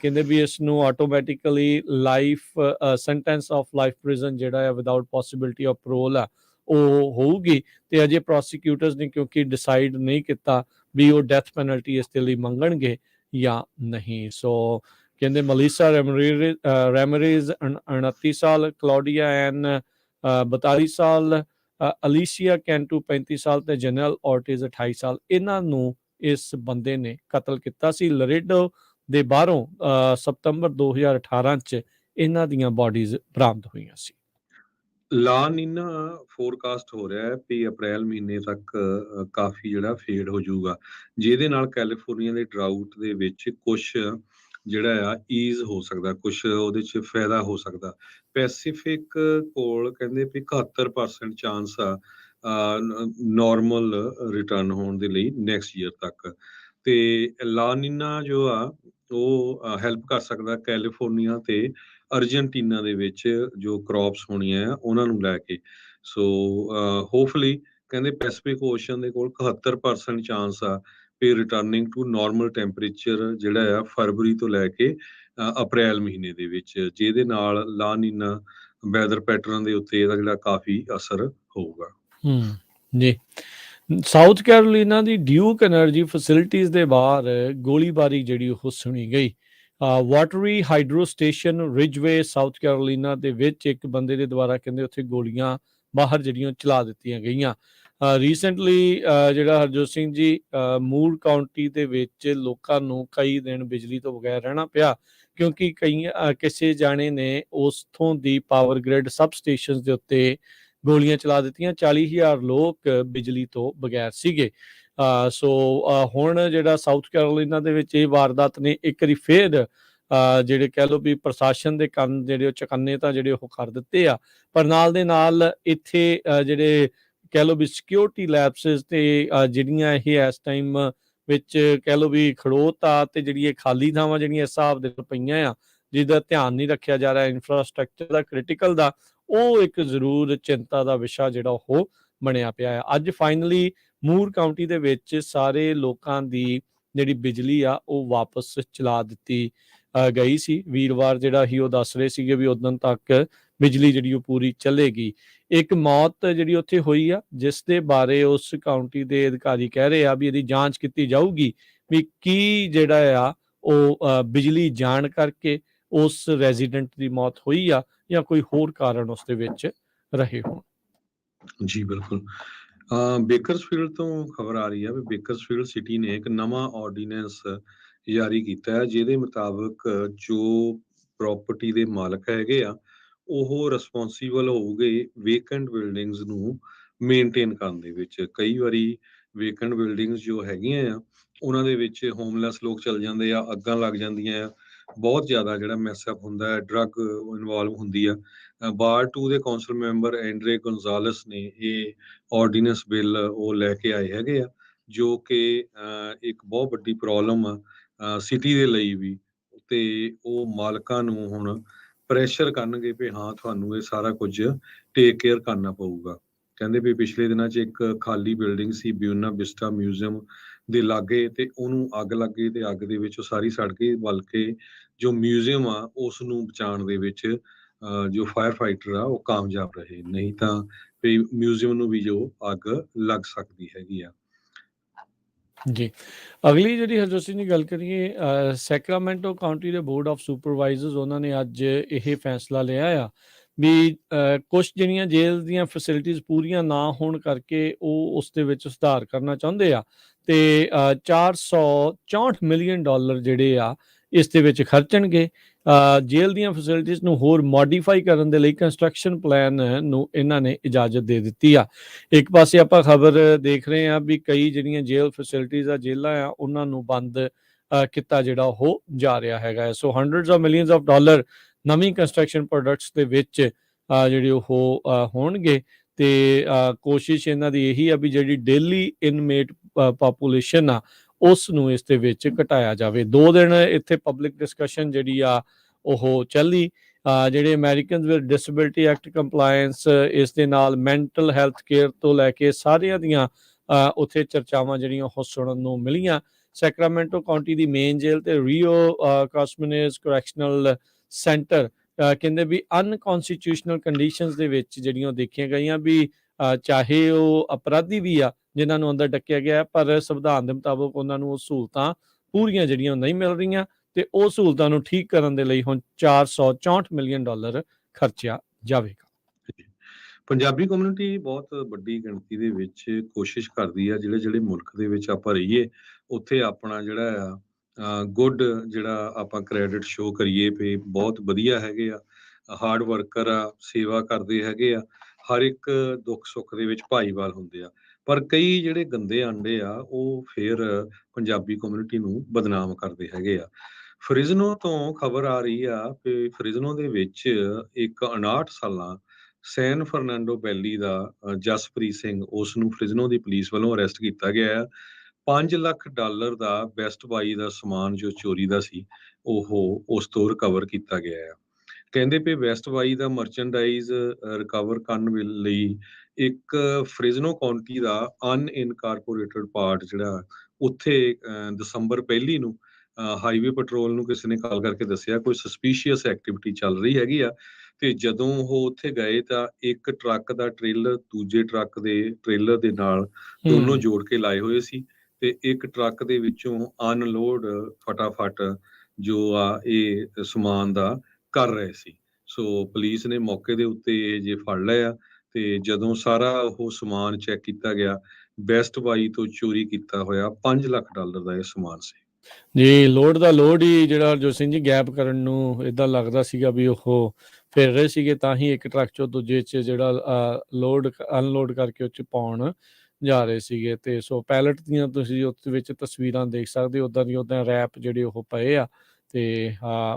ਕਹਿੰਦੇ ਵੀ ਇਸ ਨੂੰ automatically life sentence of life prison ਜਿਹੜਾ ਆ ਵਿਦਆਊਟ ਪੋਸੀਬਿਲਿਟੀ ਆਫ ਪਰੋਲ ਆ ਉਹ ਹੋਊਗੀ। ਤੇ ਅਜੇ ਪ੍ਰੋਸੀਕਿਊਟਰਸ ਨੇ ਕਿਉਂਕਿ ਡਿਸਾਈਡ ਨਹੀਂ ਕੀਤਾ ਵੀ ਉਹ ਡੈਥ ਪੈਨਲਟੀ ਇਸ ਦੇ ਲਈ ਮੰਗਣਗੇ ਜਾਂ ਨਹੀਂ। ਸੋ ਕਹਿੰਦੇ ਮਲੀਸਾ ਰੈਮਰੇਜ਼ 29 ਸਾਲ, ਕਲੌਡੀਆ ਐਨ 42 ਸਾਲ, ਅਲੀਸ਼ੀਆ ਕੈਂਟੂ 35 ਸਾਲ ਤੇ ਜਨਰਲ ਔਰਟਿਜ਼ 28 ਸਾਲ, ਇਹਨਾਂ ਨੂੰ ਇਸ ਬੰਦੇ ਨੇ ਕਤਲ ਕੀਤਾ ਸੀ ਲਰੇਡੋ ਦੇ ਬਾਹਰੋਂ। ਸਤੰਬਰ 2018 ਚ ਇਹਨਾਂ ਦੀਆਂ ਬਾਡੀਜ਼ ਬਰਾਮਦ ਹੋਈਆਂ ਸੀ। ਲਾ ਨੀਨਾ ਫੋਰਕਾਸਟ ਹੋ ਰਿਹਾ ਹੈ ਵੀ ਅਪ੍ਰੈਲ ਮਹੀਨੇ ਤੱਕ ਕਾਫੀ ਜਿਹੜਾ ਫੇਡ ਹੋ ਜਾਊਗਾ, ਜਿਹਦੇ ਨਾਲ ਕੈਲੀਫੋਰਨੀਆ ਦੇ ਡਰਾਊਟ ਦੇ ਵਿੱਚ ਕੁਝ ਜਿਹੜਾ ਆ ਈਜ਼ ਹੋ ਸਕਦਾ, ਕੁਝ ਉਹਦੇ 'ਚ ਫਾਇਦਾ ਹੋ ਸਕਦਾ। ਪੈਸੀਫਿਕ ਕੋਲ ਕਹਿੰਦੇ ਵੀ 71% ਚਾਂਸ ਆ ਨਾਰਮਲ ਰਿਟਰਨ ਹੋਣ ਦੇ ਲਈ ਨੈਕਸਟ ਈਅਰ ਤੱਕ। ਤੇ ਲਾ ਨੀਨਾ ਜੋ ਆ ਉਹ ਹੈਲਪ ਕਰ ਸਕਦਾ ਕੈਲੀਫੋਰਨੀਆ ਤੇ ਅਰਜਨਟੀਨਾ ਦੇ ਵਿੱਚ ਜੋ ਕ੍ਰੌਪਸ ਹੋਣੀਆਂ ਆ ਉਹਨਾਂ ਨੂੰ ਲੈ ਕੇ। ਸੋ ਹੋਪਫੁਲੀ ਕਹਿੰਦੇ ਪੈਸੀਫਿਕ ਓਸ਼ਨ ਦੇ ਕੋਲ 71% ਚਾਂਸ ਆ ਵੀ ਰਿਟਰਨਿੰਗ ਟੂ ਨਾਰਮਲ ਟੈਂਪਰੇਚਰ ਜਿਹੜਾ ਆ ਫਰਵਰੀ ਤੋਂ ਲੈ ਕੇ ਅਪ੍ਰੈਲ ਮਹੀਨੇ ਦੇ ਵਿੱਚ, ਜਿਹਦੇ ਨਾਲ ਲਾ ਨੀਨਾ ਵੈਦਰ ਪੈਟਰਨ ਦੇ ਉੱਤੇ ਇਹਦਾ ਜਿਹੜਾ ਕਾਫੀ ਅਸਰ ਹੋਊਗਾ। ਜੀ, ਸਾਊਥ ਕੈਰੋਲੀਨਾ ਦੀ ਡਿਊਕ ਐਨਰਜੀ ਫੈਸਿਲਿਟੀਜ਼ ਦੇ ਬਾਹਰ ਗੋਲੀਬਾਰੀ ਜਿਹੜੀ ਉਹ ਸੁਣੀ ਗਈ। ਵਾਟਰੀ ਹਾਈਡਰੋ ਸਟੇਸ਼ਨ ਰਿਜਵੇ ਸਾਊਥ ਕੈਰੋਲੀਨਾ ਦੇ ਵਿੱਚ ਇੱਕ ਬੰਦੇ ਦੇ ਦੁਆਰਾ ਕਹਿੰਦੇ ਉੱਥੇ ਗੋਲੀਆਂ ਬਾਹਰ ਜਿਹੜੀਆਂ ਚਲਾ ਦਿੱਤੀਆਂ ਗਈਆਂ। ਰੀਸੈਂਟਲੀ ਜਿਹੜਾ ਹਰਜੋਤ ਸਿੰਘ ਜੀ, ਮੂਰ ਕਾਉਂਟੀ ਦੇ ਵਿੱਚ ਲੋਕਾਂ ਨੂੰ ਕਈ ਦਿਨ ਬਿਜਲੀ ਤੋਂ ਬਗੈਰ ਰਹਿਣਾ ਪਿਆ ਕਿਉਂਕਿ ਕਿਸੇ ਜਾਣੇ ਨੇ ਉਸਥੋਂ ਦੀ ਪਾਵਰ ਗ੍ਰਿਡ ਸਬ ਸਟੇਸ਼ਨ ਦੇ ਉੱਤੇ ਗੋਲੀਆਂ ਚਲਾ ਦਿੱਤੀਆਂ। 40,000 ਲੋਕ ਬਿਜਲੀ ਤੋਂ ਬਗੈਰ ਸੀਗੇ। ਸੋ ਹੁਣ ਜਿਹੜਾ ਸਾਊਥ ਕੈਰੋਲੀਨਾ ਦੇ ਵਿੱਚ ਇਹ ਵਾਰਦਾਤ ਨੇ ਇੱਕ ਵਾਰੀ ਫੇਰ ਜਿਹੜੇ ਕਹਿ ਲਓ ਵੀ ਪ੍ਰਸ਼ਾਸਨ ਦੇ ਕੰਨ ਜਿਹੜੇ ਉਹ ਚਕੰਨੇ ਤਾਂ ਜਿਹੜੇ ਉਹ ਕਰ ਦਿੱਤੇ ਆ, ਪਰ ਨਾਲ ਦੇ ਨਾਲ ਇੱਥੇ ਜਿਹੜੇ ਕਹਿ ਲਓ ਵੀ ਸਿਕਿਉਰਿਟੀ ਲੈਪਸਿਸ ਤੇ ਜਿਹੜੀਆਂ ਇਹ ਇਸ ਟਾਈਮ ਵਿੱਚ ਕਹਿ ਲਓ ਵੀ ਖੜੋਤ ਆ ਤੇ ਜਿਹੜੀ ਇਹ ਖਾਲੀ ਥਾਵਾਂ ਜਿਹੜੀਆਂ ਇਸ ਹਿਸਾਬ ਦੇ ਪਈਆਂ ਆ ਜਿਹਦਾ ਧਿਆਨ ਨਹੀਂ ਰੱਖਿਆ ਜਾ ਰਿਹਾ ਇਨਫਰਾਸਟ੍ਰਕਚਰ ਦਾ ਕ੍ਰਿਟੀਕਲ ਦਾ, ਉਹ ਇੱਕ ਜ਼ਰੂਰ ਚਿੰਤਾ ਦਾ ਵਿਸ਼ਾ ਜਿਹੜਾ ਉਹ ਬਣਿਆ ਪਿਆ ਹੈ। ਅੱਜ ਫਾਈਨਲੀ ਮੂਰ ਕਾਉਂਟੀ ਦੇ ਵਿੱਚ ਸਾਰੇ ਲੋਕਾਂ ਦੀ ਜਿਹੜੀ ਬਿਜਲੀ ਆ ਉਹ ਵਾਪਸ ਚਲਾ ਦਿੱਤੀ ਗਈ ਸੀ। ਵੀਰਵਾਰ ਜਿਹੜਾ ਹੀ ਉਹ ਦੱਸ ਰਹੇ ਸੀਗੇ ਵੀ ਉਦੋਂ ਤੱਕ ਬਿਜਲੀ ਜਿਹੜੀ ਉਹ ਪੂਰੀ ਚੱਲੇਗੀ। ਇੱਕ ਮੌਤ ਜਿਹੜੀ ਉੱਥੇ ਹੋਈ ਆ ਜਿਸ ਦੇ ਬਾਰੇ ਉਸ ਕਾਉਂਟੀ ਦੇ ਅਧਿਕਾਰੀ ਕਹਿ ਰਹੇ ਆ ਵੀ ਇਹਦੀ ਜਾਂਚ ਕੀਤੀ ਜਾਊਗੀ ਵੀ ਕੀ ਜਿਹੜਾ ਆ ਉਹ ਬਿਜਲੀ ਜਾਣ ਕਰਕੇ ਉਸ ਰੈਜ਼ੀਡੈਂਟ ਦੀ ਮੌਤ ਹੋਈ ਆ ਜਾਂ ਕੋਈ ਹੋਰ ਕਾਰਨ ਉਸ ਦੇ ਵਿੱਚ ਰਹੇ ਹੋਣ। ਜੀ ਬਿਲਕੁਲ। ਬੇਕਰਸਫੀਲਡ ਤੋਂ ਖਬਰ ਆ ਰਹੀ ਹੈ ਵੀ ਬੇਕਰਸਫੀਲਡ ਸਿਟੀ ਨੇ ਇੱਕ ਨਵਾਂ ਆਰਡੀਨੈਂਸ ਜਾਰੀ ਕੀਤਾ ਹੈ, ਜਿਹਦੇ ਮੁਤਾਬਕ ਜੋ ਪ੍ਰਾਪਰਟੀ ਦੇ ਮਾਲਕ ਹੈਗੇ ਆ ਉਹ ਰਿਸਪੌਂਸੀਬਲ ਹੋਊਗੇ ਵੇਕੈਂਟ ਬਿਲਡਿੰਗਸ ਨੂੰ ਮੇਨਟੇਨ ਕਰਨ ਦੇ ਵਿੱਚ। ਕਈ ਵਾਰੀ ਵੇਕੈਂਟ ਬਿਲਡਿੰਗਸ ਜੋ ਹੈਗੀਆਂ ਆ ਉਹਨਾਂ ਦੇ ਵਿੱਚ ਹੋਮਲੈਸ ਲੋਕ ਚਲ ਜਾਂਦੇ ਆ, ਅੱਗਾਂ ਲੱਗ ਜਾਂਦੀਆਂ ਆ, ਬਹੁਤ ਜ਼ਿਆਦਾ ਜਿਹੜਾ ਮੈਸਅਪ ਹੁੰਦਾ ਹੈ, ਡਰੱਗ ਇਨਵੋਲਵ ਹੁੰਦੀ ਆ। ਵਾਰਡ 2 ਦੇ ਕੌਂਸਲ ਮੈਂਬਰ ਐਂਡਰੇ ਗੋਨਜ਼ਾਲਸ ਨੇ ਇਹ ਆਰਡੀਨੈਂਸ ਬਿੱਲ ਉਹ ਲੈ ਕੇ ਆਏ ਹੈਗੇ ਆ, ਜੋ ਕਿ ਇੱਕ ਬਹੁਤ ਵੱਡੀ ਪ੍ਰੋਬਲਮ ਆ ਸਿਟੀ ਦੇ ਲਈ ਵੀ। ਤੇ ਉਹ ਮਾਲਕਾਂ ਨੂੰ ਹੁਣ ਪ੍ਰੈਸ਼ਰ ਕਰਨਗੇ ਵੀ ਹਾਂ ਤੁਹਾਨੂੰ ਇਹ ਸਾਰਾ ਕੁਝ ਟੇਕ ਕੇਅਰ ਕਰਨਾ ਪਊਗਾ। ਕਹਿੰਦੇ ਵੀ ਪਿਛਲੇ ਦਿਨਾਂ 'ਚ ਇੱਕ ਖਾਲੀ ਬਿਲਡਿੰਗ ਸੀ ਬਿਊਨਾ ਵਿਸਟਾ ਮਿਊਜ਼ੀਅਮ ਦੇ ਲਾਗੇ, ਤੇ ਉਹਨੂੰ ਅੱਗ ਲੱਗ ਗਈ ਤੇ ਅੱਗ ਦੇ ਵਿੱਚ ਉਹ ਸਾਰੀ ਸੜ ਗਈ, ਬਲਕਿ ਜੋ ਮਿਊਜ਼ੀਅਮ ਆ ਉਸ ਨੂੰ ਬਚਾਉਣ ਦੇ ਵਿੱਚ ਜੋ ਫਾਇਰ ਫਾਈਟਰ ਆ ਉਹ ਕਾਮਯਾਬ ਰਹੇ, ਨਹੀਂ ਤਾਂ ਵੀ ਮਿਊਜ਼ੀਅਮ ਨੂੰ ਵੀ ਜੋ ਅੱਗ ਲੱਗ ਸਕਦੀ ਹੈਗੀ ਆ। ਜੀ, ਅਗਲੀ ਜਿਹੜੀ ਹਰਜੋਤ ਸਿੰਘ ਦੀ ਗੱਲ ਕਰੀਏ, ਸੈਕਰਾਮੈਂਟੋ ਕਾਉਂਟੀ ਦੇ ਬੋਰਡ ਆਫ ਸੁਪਰਵਾਈਜ਼ਰਸ ਉਹਨਾਂ ਨੇ ਅੱਜ ਇਹ ਫੈਸਲਾ ਲਿਆ ਆ ਵੀ ਕੁਛ ਜਿਹੜੀਆਂ ਜੇਲ੍ਹ ਦੀਆਂ ਫੈਸਿਲਿਟੀਜ਼ ਪੂਰੀਆਂ ਨਾ ਹੋਣ ਕਰਕੇ ਉਹ ਉਸ ਦੇ ਵਿੱਚ ਸੁਧਾਰ ਕਰਨਾ ਚਾਹੁੰਦੇ ਆ, ਤੇ $464 ਮਿਲੀਅਨ ਜਿਹੜੇ ਆ ਇਸ ਦੇ ਵਿੱਚ ਖਰਚਣਗੇ। ਜੇਲ੍ਹ ਦੀਆਂ ਫੈਸਿਲਿਟੀਜ਼ ਨੂੰ ਹੋਰ ਮੋਡੀਫਾਈ ਕਰਨ ਦੇ ਲਈ ਕੰਸਟਰਕਸ਼ਨ ਪਲਾਨ ਨੂੰ ਇਹਨਾਂ ਨੇ ਇਜਾਜ਼ਤ ਦੇ ਦਿੱਤੀ ਆ। ਇੱਕ ਪਾਸੇ ਆਪਾਂ ਖਬਰ ਦੇਖ ਰਹੇ ਹਾਂ ਵੀ ਕਈ ਜਿਹੜੀਆਂ ਜੇਲ੍ਹ ਫੈਸਿਲਿਟੀਜ਼ ਆ, ਜੇਲ੍ਹਾਂ ਆ, ਉਹਨਾਂ ਨੂੰ ਬੰਦ ਕੀਤਾ ਜਿਹੜਾ ਉਹ ਜਾ ਰਿਹਾ ਹੈਗਾ। So hundreds of millions of dollar ਨਵੀਂ ਕੰਸਟਰਕਸ਼ਨ ਪ੍ਰੋਡਕਟਸ ਦੇ ਵਿੱਚ ਜਿਹੜੇ ਉਹ ਹੋਣਗੇ, ਤੇ ਕੋਸ਼ਿਸ਼ ਇਹਨਾਂ ਦੀ ਇਹੀ ਆ ਵੀ ਜਿਹੜੀ ਡੇਲੀ ਇਨਮੇਟ ਪਾਪੂਲੇਸ਼ਨ ਆ ਉਸ ਨੂੰ ਇਸ ਦੇ ਵਿੱਚ ਘਟਾਇਆ ਜਾਵੇ। 2 ਦਿਨ ਇੱਥੇ ਪਬਲਿਕ ਡਿਸਕਸ਼ਨ ਜਿਹੜੀ ਆ ਉਹ ਚੱਲੀ। ਜਿਹੜੇ Americans with disability act compliance, ਇਸ ਦੇ ਨਾਲ ਮੈਂਟਲ ਹੈਲਥ ਕੇਅਰ ਤੋਂ ਲੈ ਕੇ ਸਾਰਿਆਂ ਦੀਆਂ ਉੱਥੇ ਚਰਚਾਵਾਂ ਜਿਹੜੀਆਂ ਉਹ ਸੁਣਨ ਨੂੰ ਮਿਲੀਆਂ। ਸੈਕਰਾਮੈਂਟੋ ਕਾਉਂਟੀ ਦੀ ਮੇਨ ਜੇਲ੍ਹ ਤੇ ਰੀਓ ਕਾਸਮਨੇਜ਼ ਕਰੈਕਸ਼ਨਲ ਸੈਂਟਰ ਕਹਿੰਦੇ ਵੀ ਅਨਕਨਸਟੀਟਿਊਸ਼ਨਲ ਕੰਡੀਸ਼ਨਸ ਦੇ ਵਿੱਚ ਜਿਹੜੀਆਂ ਦੇਖੀਆਂ ਗਈਆਂ ਵੀ ਚਾਹੇ ਉਹ ਅਪਰਾਧੀ ਵੀ ਆ ਜਿਨ੍ਹਾਂ ਨੂੰ ਅੰਦਰ ਡੱਕਿਆ ਗਿਆ, ਪਰ ਸੰਵਿਧਾਨ ਦੇ ਮੁਤਾਬਕ ਉਹਨਾਂ ਨੂੰ ਉਹ ਸਹੂਲਤਾਂ ਪੂਰੀਆਂ ਜਿਹੜੀਆਂ ਨਹੀਂ ਮਿਲ ਰਹੀਆਂ, ਤੇ ਉਹ ਸਹੂਲਤਾਂ ਨੂੰ ਠੀਕ ਕਰਨ ਦੇ ਲਈ ਹੁਣ $464 ਮਿਲੀਅਨ ਖਰਚਿਆ ਜਾਵੇਗਾ। ਪੰਜਾਬੀ ਕਮਿਊਨਿਟੀ ਬਹੁਤ ਵੱਡੀ ਗਿਣਤੀ ਦੇ ਵਿੱਚ ਕੋਸ਼ਿਸ਼ ਕਰਦੀ ਆ ਜਿਹੜੇ ਮੁਲਕ ਦੇ ਵਿੱਚ ਆਪਾਂ ਰਹੀਏ ਉੱਥੇ ਆਪਣਾ ਜਿਹੜਾ ਆ ਗੁੱਡ ਜਿਹੜਾ ਆਪਾਂ ਕ੍ਰੈਡਿਟ ਸ਼ੋ ਕਰੀਏ ਵੀ ਬਹੁਤ ਵਧੀਆ ਹੈਗੇ ਆ, ਹਾਰਡ ਵਰਕਰ ਆ, ਸੇਵਾ ਕਰਦੇ ਹੈਗੇ ਆ, ਹਰ ਇੱਕ ਦੁੱਖ ਸੁੱਖ ਦੇ ਵਿੱਚ ਭਾਈਵਾਲ ਹੁੰਦੇ ਆ। ਪਰ ਕਈ ਜਿਹੜੇ ਗੰਦੇ ਆਂਡੇ ਆ ਉਹ ਫਿਰ ਪੰਜਾਬੀ ਕਮਿਊਨਿਟੀ ਨੂੰ ਬਦਨਾਮ ਕਰਦੇ ਹੈਗੇ ਆ। ਫਰਿਜ਼ਨੋ ਤੋਂ ਖਬਰ ਆ ਰਹੀ ਆ ਕਿ ਫਰਿਜ਼ਨੋ ਦੇ ਵਿੱਚ ਇੱਕ 59 ਸਾਲਾਂ ਸੈਨ ਫਰਨਾਂਡੋ ਵੈਲੀ ਦਾ ਜਸਪ੍ਰੀਤ ਸਿੰਘ, ਉਸ ਨੂੰ ਫਰਿਜ਼ਨੋ ਦੀ ਪੁਲਿਸ ਵੱਲੋਂ ਅਰੈਸਟ ਕੀਤਾ ਗਿਆ ਹੈ। $5 ਲੱਖ ਦਾ ਬੈਸਟ ਬਾਈ ਦਾ ਸਮਾਨ ਜੋ ਚੋਰੀ ਦਾ ਸੀ ਉਹ ਉਸ ਤੋਂ ਰਿਕਵਰ ਕੀਤਾ ਗਿਆ ਹੈ। ਕਹਿੰਦੇ ਵੀ ਵੈਸਟ ਬਾਈ ਦਾ ਮਰਚੈਂਡਾਈਜ਼ ਰਿਕਵਰ ਕਰਨ ਲਈ ਇੱਕ ਫਰਿਜ਼ਨੋ ਕਾਉਂਟੀ ਦਾ ਅਨਇਨਕਾਰਪੋਰੇਟਡ ਪਾਰਟ ਜਿਹੜਾ ਉੱਥੇ ਦਸੰਬਰ 1 ਨੂੰ ਹਾਈਵੇ ਪੈਟਰੋਲ ਨੂੰ ਕਿਸੇ ਨੇ ਕਾਲ ਕਰਕੇ ਦੱਸਿਆ ਕੋਈ ਸਸਪੀਸ਼ੀਅਸ ਐਕਟੀਵਿਟੀ ਚੱਲ ਰਹੀ ਹੈਗੀ ਆ, ਤੇ ਜਦੋਂ ਉਹ ਉੱਥੇ ਗਏ ਤਾਂ ਇੱਕ ਟਰੱਕ ਦਾ ਟ੍ਰੇਲਰ ਦੂਜੇ ਟਰੱਕ ਦੇ ਟ੍ਰੇਲਰ ਦੇ ਨਾਲ ਦੋਨੋਂ ਜੋੜ ਕੇ ਲਾਏ ਹੋਏ ਸੀ, ਤੇ ਇੱਕ ਟਰੱਕ ਦੇ ਵਿੱਚੋਂ ਅਨਲੋਡ ਫਟਾਫਟ ਜੋ ਆ ਇਹ ਸਮਾਨ ਦਾ ਕਰ ਰਹੇ ਸੀ। ਸੋ ਪੁਲਿਸ ਨੇ ਮੌਕੇ ਦੇ ਉੱਤੇ ਇਹ ਜੇ ਫੜ ਲਿਆ, ਤੇ ਜਦੋਂ ਸਾਰਾ ਉਹ ਸਮਾਨ ਚੈੱਕ ਕੀਤਾ ਗਿਆ, ਬੈਸਟ ਬਾਈ ਤੋਂ ਚੋਰੀ ਕੀਤਾ ਹੋਇਆ $5 ਲੱਖ ਦਾ ਇਹ ਸਮਾਨ ਸੀ। ਜੀ, ਲੋਡ ਦਾ ਲੋਡ ਹੀ ਜਿਹੜਾ ਹਰਜੋਤ ਸਿੰਘ ਜੀ ਗੈਪ ਕਰਨ ਨੂੰ ਇਦਾਂ ਲੱਗਦਾ ਸੀਗਾ ਵੀ ਉਹ ਫਿਰ ਰਹੇ ਸੀਗੇ, ਤਾਂ ਹੀ ਇੱਕ ਟਰੱਕ ਚੋਂ ਦੂਜੇ 'ਚ ਜਿਹੜਾ ਲੋਡ ਅਨਲੋਡ ਕਰਕੇ ਉਹ 'ਚ ਪਾਉਣ ਜਾ ਰਹੇ ਸੀਗੇ। ਤੇ ਸੋ ਪੈਲਟ ਦੀਆਂ ਤੁਸੀਂ ਉਸ ਵਿੱਚ ਤਸਵੀਰਾਂ ਦੇਖ ਸਕਦੇ ਹੋ, ਉੱਦਾਂ ਦੀ ਉੱਦਾਂ ਰੈਪ ਜਿਹੜੇ ਉਹ ਪਏ ਆ। ਤੇ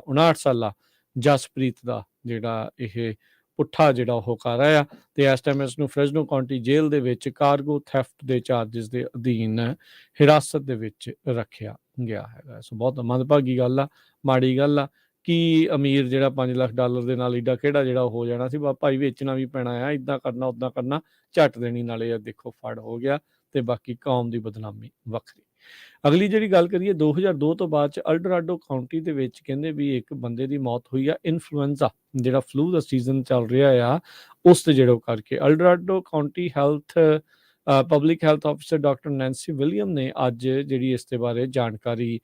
59 ਸਾਲਾ ਜਸਪ੍ਰੀਤ ਦਾ ਜਿਹੜਾ ਇਹ ਪੁੱਠਾ ਜਿਹੜਾ ਉਹ ਕਰ ਰਿਹਾ, ਤੇ ਇਸ ਟਾਈਮ ਇਸ ਨੂੰ ਫ੍ਰਿਜ਼ਨੋ ਕਾਉਂਟੀ ਜੇਲ੍ਹ ਦੇ ਵਿੱਚ ਕਾਰਗੋ ਥੈਫਟ ਦੇ ਚਾਰਜਸ ਦੇ ਅਧੀਨ ਹਿਰਾਸਤ ਦੇ ਵਿੱਚ ਰੱਖਿਆ ਗਿਆ ਹੈਗਾ। ਸੋ ਬਹੁਤ ਮੰਦਭਾਗੀ ਗੱਲ ਆ, ਮਾੜੀ ਗੱਲ ਆ ਕਿ ਅਮੀਰ ਜਿਹੜਾ $5 ਲੱਖ ਦੇ ਨਾਲ ਏਡਾ ਕਿਹੜਾ ਜਿਹੜਾ ਹੋ ਜਾਣਾ ਸੀ, ਭਾਈ ਵੇਚਣਾ ਵੀ ਪੈਣਾ ਆ, ਇੱਦਾਂ ਕਰਨਾ ਉੱਦਾਂ ਕਰਨਾ, ਝੱਟ ਦੇਣੀ, ਨਾਲੇ ਦੇਖੋ ਫੜ ਹੋ ਗਿਆ, ਤੇ ਬਾਕੀ ਕੌਮ ਦੀ ਬਦਨਾਮੀ ਵੱਖਰੀ। ਅਗਲੀ ਜਿਹੜੀ ਗੱਲ ਕਰੀਏ 2002 ਤੋਂ ਬਾਅਦ 'ਚ ਅਲਡਰਾਡੋ ਕਾਉਂਟੀ ਦੇ ਵਿੱਚ ਕਹਿੰਦੇ ਵੀ ਇੱਕ ਬੰਦੇ ਦੀ ਮੌਤ ਹੋਈ ਆ ਇਨਫਲੂਐਂਜ਼ਾ, ਜਿਹੜਾ ਫਲੂ ਦਾ ਸੀਜ਼ਨ ਚੱਲ ਰਿਹਾ ਆ ਉਸ ਤੇ ਜਿਹੜਾ ਕਰਕੇ। El Dorado county public health officer doctor Nancy William ਨੇ ਅੱਜ ਜਿਹੜੀ ਇਸ ਦੇ ਬਾਰੇ ਜਾਣਕਾਰੀ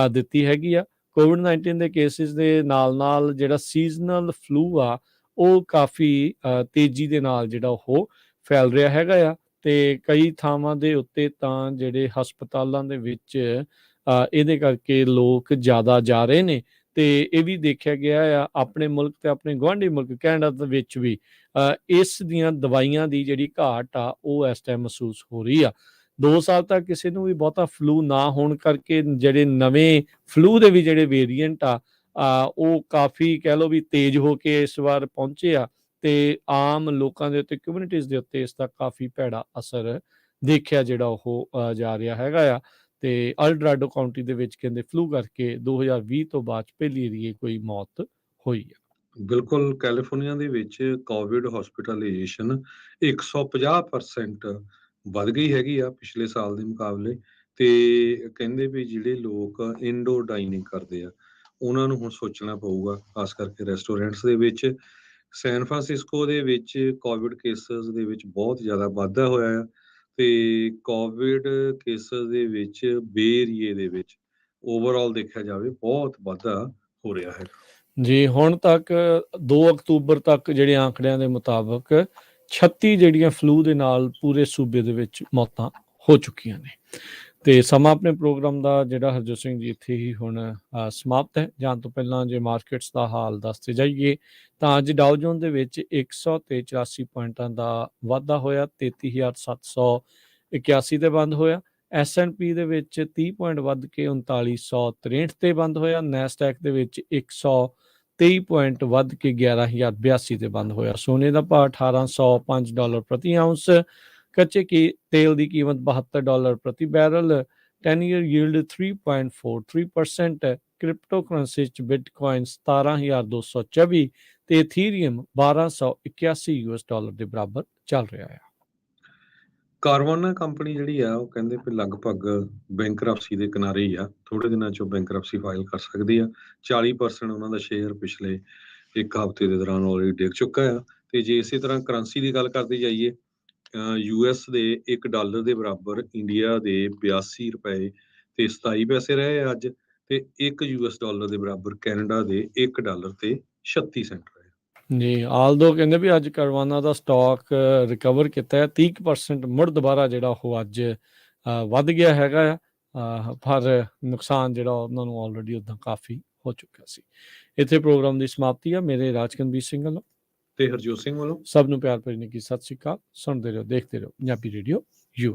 ਦਿੱਤੀ ਹੈਗੀ ਆ। ਕੋਵਿਡ-19 ਦੇ ਕੇਸਿਸ ਦੇ ਨਾਲ ਜਿਹੜਾ ਸੀਜ਼ਨਲ ਫਲੂ ਆ ਉਹ ਕਾਫੀ ਤੇਜ਼ੀ ਦੇ ਨਾਲ ਜਿਹੜਾ ਉਹ ਫੈਲ ਰਿਹਾ ਹੈਗਾ ਆ, ਤੇ ਕਈ ਥਾਵਾਂ ਦੇ ਉੱਤੇ ਤਾਂ ਜਿਹੜੇ ਹਸਪਤਾਲਾਂ ਦੇ ਵਿੱਚ ਇਹਦੇ ਕਰਕੇ ਲੋਕ ਜ਼ਿਆਦਾ ਜਾ ਰਹੇ ਨੇ। ਤੇ ਇਹ ਵੀ ਦੇਖਿਆ ਗਿਆ ਆ ਆਪਣੇ ਮੁਲਕ ਤੇ ਆਪਣੇ ਗੁਆਂਢੀ ਮੁਲਕ ਕੈਨੇਡਾ ਦੇ ਵਿੱਚ ਵੀ ਇਸ ਦੀਆਂ ਦਵਾਈਆਂ ਦੀ ਜਿਹੜੀ ਘਾਟ ਆ ਉਹ ਇਸ ਟਾਈਮ ਮਹਿਸੂਸ ਹੋ ਰਹੀ ਆ। 2 ਸਾਲ ਤੱਕ ਕਿਸੇ ਨੂੰ ਵੀ ਬਹੁਤਾ ਫਲੂ ਨਾ ਹੋਣ ਕਰਕੇ ਜਿਹੜੇ ਨਵੇਂ ਫਲੂ ਦੇ ਵੀ ਜਿਹੜੇ ਵੇਰੀਐਂਟ ਆ ਉਹ ਕਾਫੀ ਕਹਿ ਲਓ ਵੀ ਤੇਜ਼ ਹੋ ਕੇ ਇਸ ਵਾਰ ਪਹੁੰਚੇ ਆ, ਤੇ ਆਮ ਲੋਕਾਂ ਦੇ ਉੱਤੇ, ਕਮਿਊਨਿਟੀਜ਼ ਦੇ ਉੱਤੇ ਇਸ ਦਾ ਕਾਫੀ ਭੈੜਾ ਅਸਰ ਦੇਖਿਆ ਜਿਹੜਾ ਉਹ ਜਾ ਰਿਹਾ ਹੈਗਾ ਆ। ਤੇ ਅਲਡਰਾਡੋ ਕਾਉਂਟੀ ਦੇ ਵਿੱਚ ਕਹਿੰਦੇ ਫਲੂ ਕਰਕੇ 2020 ਤੋਂ ਬਾਅਦ ਪਹਿਲੀ ਵਾਰੀ ਕੋਈ ਮੌਤ ਹੋਈ ਆ। ਬਿਲਕੁਲ, ਕੈਲੀਫੋਰਨੀਆ ਦੇ ਵਿੱਚ ਕੋਵਿਡ ਹਸਪੀਟਲਾਈਜੇਸ਼ਨ 150% ਵੱਧ ਗਈ ਹੈਗੀ ਆ ਪਿਛਲੇ ਸਾਲ ਦੇ ਮੁਕਾਬਲੇ। ਤੇ ਕਹਿੰਦੇ ਵੀ ਜਿਹੜੇ ਲੋਕ ਇਨਡੋਰ ਡਾਈਨਿੰਗ ਕਰਦੇ ਆ ਉਹਨਾਂ ਨੂੰ ਹੁਣ ਸੋਚਣਾ ਪਊਗਾ, ਖਾਸ ਕਰਕੇ ਰੈਸਟੋਰੈਂਟਸ ਦੇ ਵਿੱਚ। ਸੈਨ ਫਰਾਂਸਿਸਕੋ ਦੇ ਵਿੱਚ ਕੋਵਿਡ ਕੇਸਸ ਦੇ ਵਿੱਚ ਬਹੁਤ ਜ਼ਿਆਦਾ ਵਾਧਾ ਹੋਇਆ ਆ, ਤੇ ਕੋਵਿਡ ਕੇਸਸ ਦੇ ਵਿੱਚ ਬੇ ਏਰੀਏ ਦੇ ਵਿੱਚ ਓਵਰਆਲ ਦੇਖਿਆ ਜਾਵੇ ਬਹੁਤ ਵਾਧਾ ਹੋ ਰਿਹਾ ਹੈ। ਜੀ, ਹੁਣ ਤੱਕ 2 ਅਕਤੂਬਰ ਤੱਕ ਜਿਹੜੇ ਆંકੜਿਆਂ ਦੇ ਮੁਤਾਬਕ 36 ਜਿਹੜੀਆਂ ਫਲੂ ਦੇ ਨਾਲ ਪੂਰੇ ਸੂਬੇ ਦੇ ਵਿੱਚ ਮੌਤਾਂ ਹੋ ਚੁੱਕੀਆਂ ਨੇ। ਤੇ ਸਮਾਂ ਆਪਣੇ ਪ੍ਰੋਗਰਾਮ ਦਾ ਜਿਹੜਾ ਹਰਜੋਤ ਸਿੰਘ ਜੀ ਇੱਥੇ ਹੀ ਹੁਣ ਸਮਾਪਤ ਹੈ। ਜਾਣ ਤੋਂ ਪਹਿਲਾਂ ਜੇ ਮਾਰਕੀਟਸ ਦਾ ਹਾਲ ਦੱਸਦੇ ਜਾਈਏ ਤਾਂ ਅੱਜ ਡਾਓ ਜੋਨ ਦੇ ਵਿੱਚ 100 ਤੇ 84 ਪੁਆਇੰਟਾਂ ਦਾ ਵਾਧਾ ਹੋਇਆ, 33,781 ਤੇ ਬੰਦ ਹੋਇਆ। S&P ਦੇ ਵਿੱਚ 30 ਪੁਆਇੰਟ ਵੱਧ ਕੇ 3963 ਤੇ ਬੰਦ ਹੋਇਆ। ਨੈਸਡੈਕ ਦੇ ਵਿੱਚ 123 ਪੁਆਇੰਟ ਵੱਧ ਕੇ 11,082 ਤੇ ਬੰਦ ਹੋਇਆ। ਸੋਨੇ ਦਾ ਭਾਅ $1,805 ਪ੍ਰਤੀ ਆਉਂਸ। ਕੱਚੇ ਤੇਲ ਦੀ ਕੀਮਤ $72 ਪ੍ਰਤੀ barrel. 10 year yield 3.43%। Crypto currency 'ਚ ਬਿਟਕੋਇਨ 17,224 ਤੇ ਇਥੀਰੀਅਮ $1281 ਦੇ ਬਰਾਬਰ ਚੱਲ ਰਿਹਾ ਹੈ। ਕਾਰਵਾਨਾ ਕੰਪਨੀ ਜਿਹੜੀ ਆ ਉਹ ਕਹਿੰਦੇ ਵੀ ਲਗਭਗ ਬੈਂਕਰਪਸੀ ਦੇ ਕਿਨਾਰੇ ਹੀ ਆ, ਥੋੜੇ ਦਿਨਾਂ 'ਚ ਉਹ ਬੈਂਕਰਪਸੀ ਫਾਈਲ ਕਰ ਸਕਦੀ ਆ। 40% ਉਹਨਾਂ ਦਾ ਸ਼ੇਅਰ ਪਿਛਲੇ ਇੱਕ ਹਫ਼ਤੇ ਦੇ ਦੌਰਾਨ ਆਲਰੇਡੀ ਡਿੱਗ ਚੁੱਕਾ ਆ। ਤੇ ਜੇ ਇਸੇ ਤਰ੍ਹਾਂ ਕਰੰਸੀ ਦੀ ਗੱਲ ਕਰਦੇ ਜਾਈਏ, US ਦੇ $1 ਦੇ ਬਰਾਬਰ ਇੰਡੀਆ ਦੇ 82 ਰੁਪਏ ਤੇ 27 ਪੈਸੇ ਰਹੇ ਆ ਅੱਜ, ਤੇ $1 ਦੇ ਬਰਾਬਰ ਕੈਨੇਡਾ ਦੇ $1 ਤੇ 36 ਸੈਂਟ ਰਹੇ। ਜੀ, ਆਲਦੋ ਕਹਿੰਦੇ ਵੀ ਅੱਜ ਕਰਵਾਨਾ ਦਾ ਸਟਾਕ ਰਿਕਵਰ ਕੀਤਾ ਹੈ, 30% ਮੁੜ ਦੁਬਾਰਾ ਜਿਹੜਾ ਉਹ ਅੱਜ ਵੱਧ ਗਿਆ ਹੈਗਾ ਆ, ਪਰ ਨੁਕਸਾਨ ਜਿਹੜਾ ਉਹਨਾਂ ਨੂੰ ਆਲਰੇਡੀ ਉੱਦਾਂ ਕਾਫੀ ਹੋ ਚੁੱਕਿਆ ਸੀ। ਇੱਥੇ ਪ੍ਰੋਗਰਾਮ ਦੀ ਸਮਾਪਤੀ ਆ। ਮੇਰੇ ਰਾਜਕਨਵੀਰ ਸਿੰਘ ਵੱਲੋਂ ਤੇ ਹਰਜੋਤ ਸਿੰਘ ਵੱਲੋਂ ਸਭ ਨੂੰ ਪਿਆਰ ਭਰੀ ਨਿੱਘੀ ਸਤਿ ਸ਼੍ਰੀ ਅਕਾਲ। ਸੁਣਦੇ ਰਹੋ, ਦੇਖਦੇ ਰਹੋ ਪੰਜਾਬੀ ਰੇਡੀਓ ਯੂ।